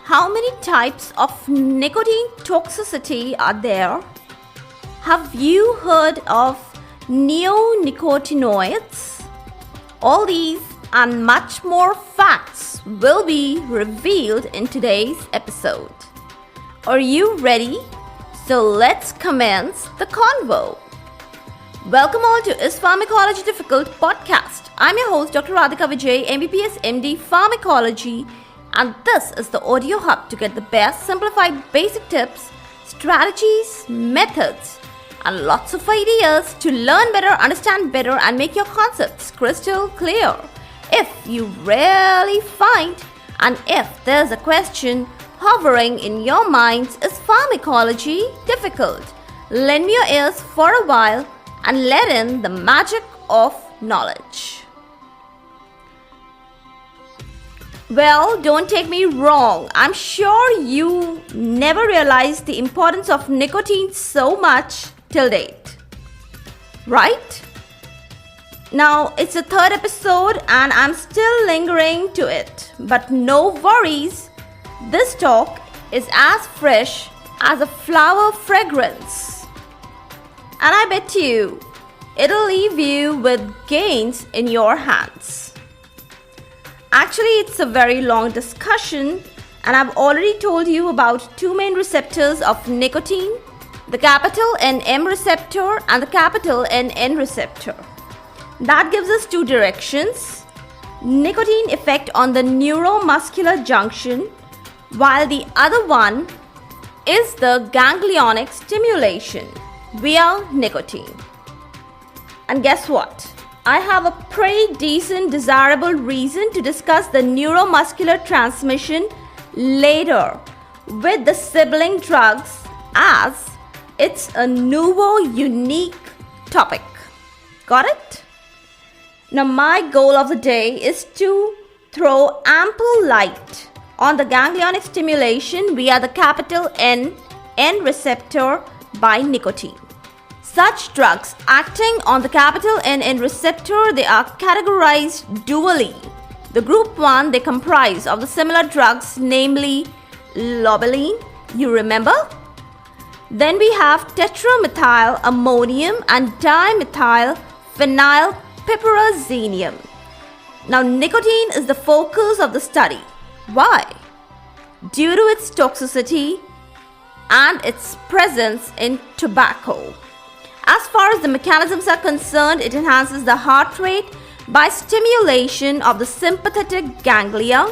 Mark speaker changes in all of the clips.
Speaker 1: How many types of nicotine toxicity are there? Have you heard of Neonicotinoids? All these and much more facts will be revealed in today's episode. Are you ready? So let's commence the convo. Welcome all to IS PHARMACOLOGY Podcast. I'm your host, Dr. Radhika Vijay, MBBS MD Pharmacology, and this is the audio hub to get the best simplified basic tips, strategies, methods, and lots of ideas to learn better, understand better, and make your concepts crystal clear. If you really find, and if there's a question hovering in your minds, is pharmacology difficult? Lend me your ears for a while and let in the magic of knowledge. Well, don't take me wrong. I'm sure you never realized the importance of nicotine so much till date. Right? Now, it's the third episode and I'm still lingering to it. But no worries, this talk is as fresh as a flower fragrance. And I bet you, it'll leave you with gains in your hands. Actually, it's a very long discussion and I've already told you about two main receptors of nicotine, the capital N-M receptor and the capital N-N receptor. That gives us two directions, nicotine effect on the neuromuscular junction, while the other one is the ganglionic stimulation via nicotine. And guess what? I have a pretty decent desirable reason to discuss the neuromuscular transmission later with the sibling drugs, as it's a nouveau unique topic. Got it? Now my goal of the day is to throw ample light on the ganglionic stimulation via the capital N-N receptor by nicotine. Such drugs acting on the capital N-N receptor, they are categorized dually. The group 1, they comprise of the similar drugs, namely lobeline, you remember? Then we have tetramethyl ammonium and dimethyl phenylpiperazinium. Now nicotine is the focus of the study. Why? Due to its toxicity and its presence in tobacco. As far as the mechanisms are concerned, it enhances the heart rate by stimulation of the sympathetic ganglia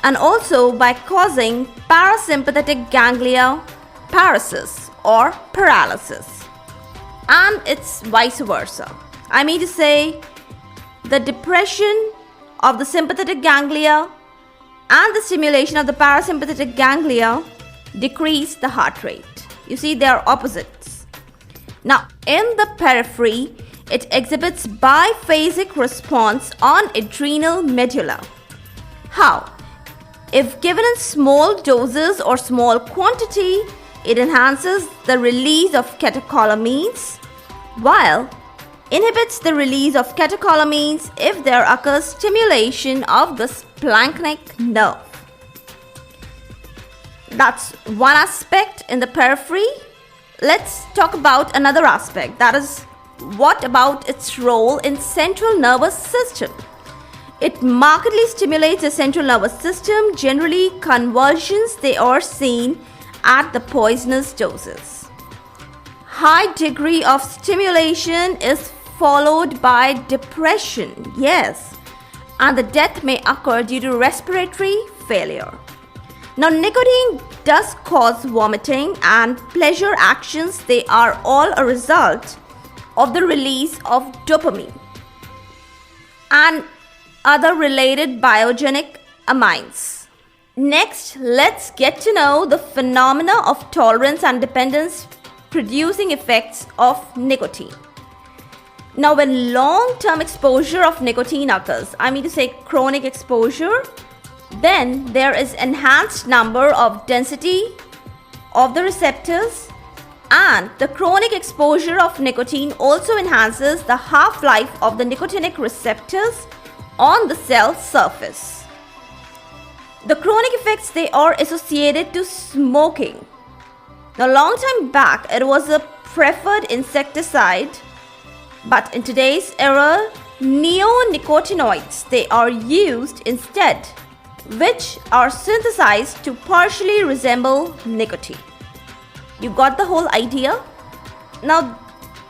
Speaker 1: and also by causing parasympathetic ganglia paresis or paralysis. And it's vice versa. I mean to say, the depression of the sympathetic ganglia and the stimulation of the parasympathetic ganglia decrease the heart rate. You see, they are opposites. Now, in the periphery, it exhibits biphasic response on adrenal medulla. How? If given in small doses or small quantity, it enhances the release of catecholamines, while inhibits the release of catecholamines if there occurs stimulation of the splanchnic nerve. That's one aspect in the periphery. Let's talk about another aspect, that is, what about its role in central nervous system? It markedly stimulates the central nervous system. Generally, convulsions, they are seen at the poisonous doses. High degree of stimulation is followed by depression, yes, and the death may occur due to respiratory failure. Now, nicotine does cause vomiting and pleasure actions. They are all a result of the release of dopamine and other related biogenic amines. Next, let's get to know the phenomena of tolerance and dependence producing effects of nicotine. Now, when long-term exposure of nicotine occurs, I mean to say chronic exposure, then there is enhanced number of density of the receptors, and the chronic exposure of nicotine also enhances the half-life of the nicotinic receptors on the cell surface. The chronic effects, they are associated to smoking. Now, long time back, it was a preferred insecticide, but in today's era, Neonicotinoids, they are used instead, which are synthesized to partially resemble nicotine. You got the whole idea? Now,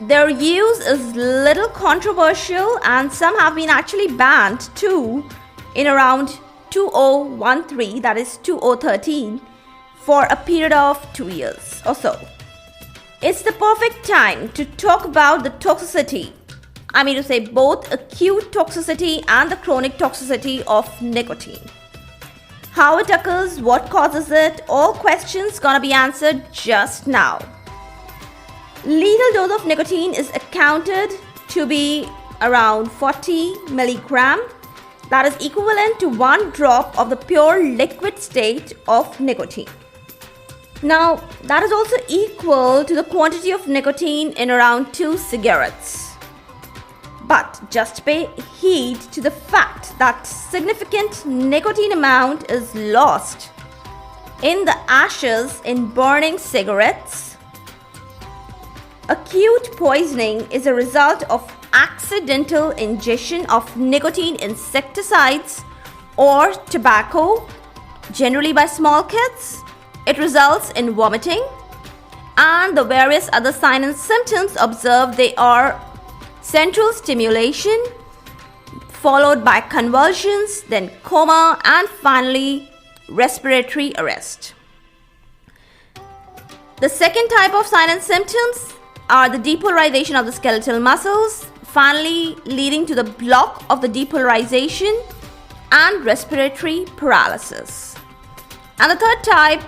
Speaker 1: their use is little controversial and some have been actually banned too in around 2013, that is 2013, for a period of 2 years or so. It's the perfect time to talk about the toxicity. I mean to say both acute toxicity and the chronic toxicity of nicotine. How it occurs, what causes it, all questions gonna be answered just now. Lethal dose of nicotine is accounted to be around 40 milligram. That is equivalent to 1 drop of the pure liquid state of nicotine. Now, that is also equal to the quantity of nicotine in around 2 cigarettes. But just pay heed to the fact that significant nicotine amount is lost in the ashes in burning cigarettes. Acute poisoning is a result of accidental ingestion of nicotine insecticides or tobacco, generally by small kids. It results in vomiting, and the various other signs and symptoms observed, they are central stimulation, followed by convulsions, then coma, and finally respiratory arrest. The second type of signs and symptoms are the depolarization of the skeletal muscles, finally leading to the block of the depolarization and respiratory paralysis. And the third type,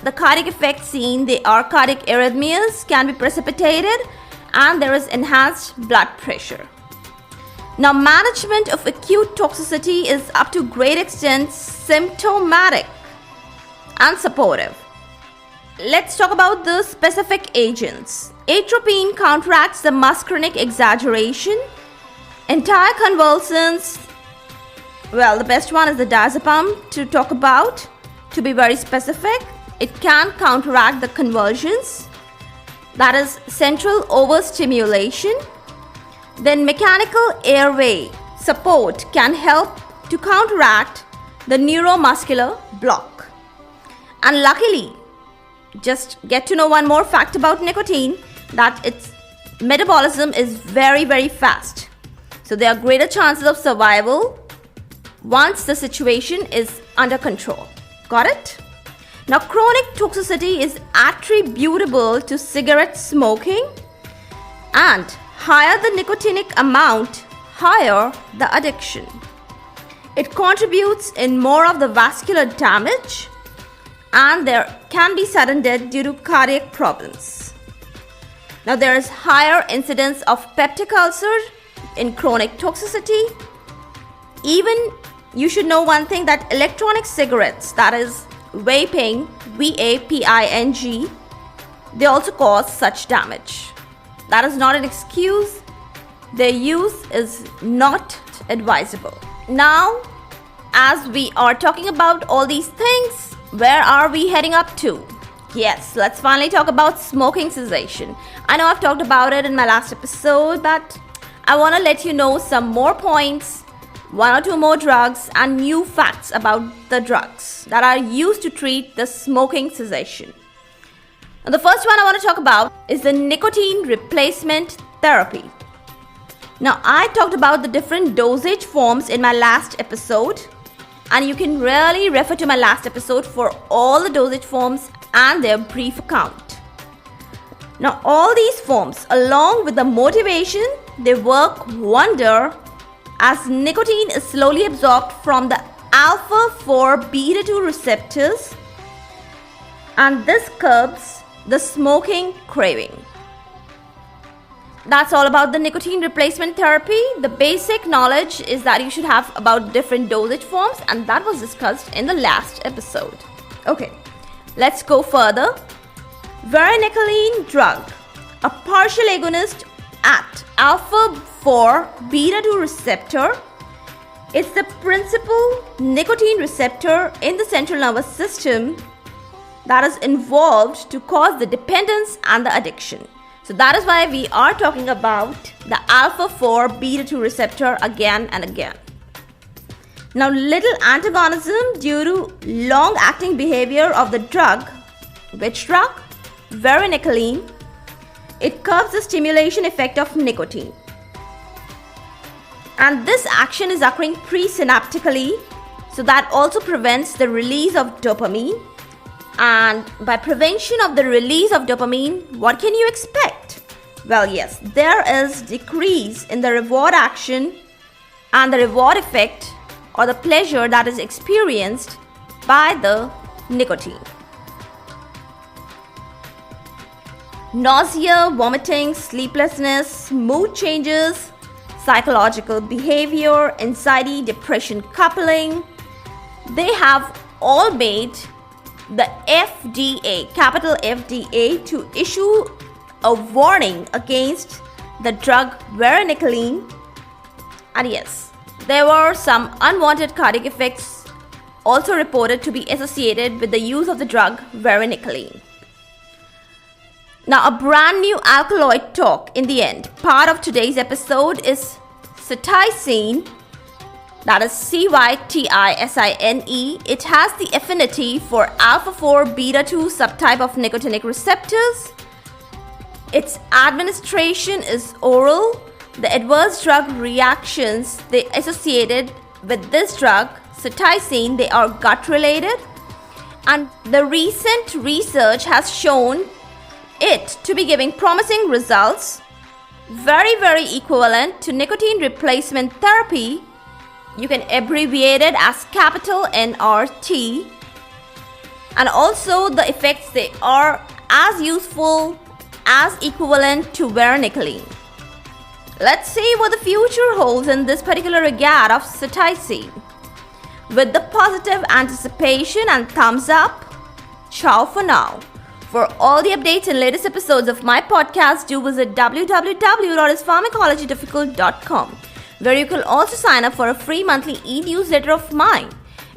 Speaker 1: the cardiac effects seen, they are cardiac arrhythmias, can be precipitated, and there is enhanced blood pressure. Now, management of acute toxicity is up to great extent symptomatic and supportive. Let's talk about the specific agents. Atropine counteracts the muscarinic exaggeration. Anticonvulsants, well, the best one is the diazepam to talk about. To be very specific, it can counteract the convulsions, that is central overstimulation. Then mechanical airway support can help to counteract the neuromuscular block. And luckily, just get to know one more fact about nicotine, that its metabolism is very, very fast. So there are greater chances of survival once the situation is under control. Got it? Now, chronic toxicity is attributable to cigarette smoking, and higher the nicotinic amount, higher the addiction. It contributes in more of the vascular damage, and there can be sudden death due to cardiac problems. Now, there is higher incidence of peptic ulcer in chronic toxicity. Even you should know one thing, that electronic cigarettes, that is vaping, Vaping, they also cause such damage. That is not an excuse. Their use is not advisable. Now, as we are talking about all these things, where are we heading up to? Yes, let's finally talk about smoking cessation. I know I've talked about it in my last episode, but I want to let you know some more points, 1 or 2 more drugs, and new facts about the drugs that are used to treat the smoking cessation. Now, the first one I want to talk about is the nicotine replacement therapy. Now, I talked about the different dosage forms in my last episode, and you can really refer to my last episode for all the dosage forms and their brief account. Now, all these forms, along with the motivation, they work wonder as nicotine is slowly absorbed from the alpha 4 beta 2 receptors, and this curbs the smoking craving. That's all about the nicotine replacement therapy. The basic knowledge is that you should have about different dosage forms, and that was discussed in the last episode. Okay, let's go further. Varenicline drug, a partial agonist at alpha 4 beta 2 receptor. It's the principal nicotine receptor in the central nervous system that is involved to cause the dependence and the addiction. So that is why we are talking about the alpha 4 beta 2 receptor again and again. Now, little antagonism due to long-acting behavior of the drug. Which drug? Varenicline. It curbs the stimulation effect of nicotine. And this action is occurring presynaptically, so that also prevents the release of dopamine. And by prevention of the release of dopamine, what can you expect? Well, yes, there is decrease in the reward action and the reward effect or the pleasure that is experienced by the nicotine. Nausea, vomiting, sleeplessness, mood changes, psychological behavior, anxiety, depression coupling, they have all made the FDA, capital FDA, to issue a warning against the drug Varenicline. And yes, there were some unwanted cardiac effects also reported to be associated with the use of the drug Varenicline. Now, a brand new alkaloid talk in the end. Part of today's episode is Cytisine, that is Cytisine. It has the affinity for alpha 4 beta 2 subtype of nicotinic receptors. Its administration is oral. The adverse drug reactions they associated with this drug, cytisine, they are gut related. And the recent research has shown it to be giving promising results, very equivalent to nicotine replacement therapy. You can abbreviate it as capital NRT. And also the effects, they are as useful, as equivalent to Varenicline. Let's see what the future holds in this particular regard of cytisine. With the positive anticipation and thumbs up, ciao for now. For all the updates and latest episodes of my podcast, do visit www.ispharmacologydifficult.com, where you can also sign up for a free monthly e-newsletter of mine.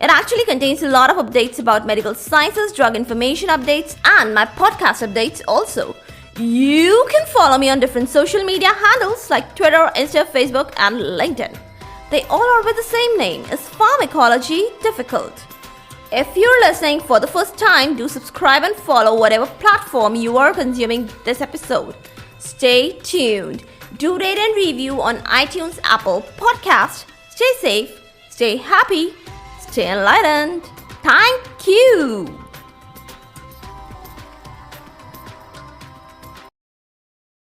Speaker 1: It actually contains a lot of updates about medical sciences, drug information updates, and my podcast updates also. You can follow me on different social media handles like Twitter, Insta, Facebook, and LinkedIn. They all are with the same name, is Pharmacology Difficult. If you're listening for the first time, do subscribe and follow whatever platform you are consuming this episode. Stay tuned. Do rate and review on iTunes, Apple Podcast. Stay safe, stay happy, stay enlightened. Thank you.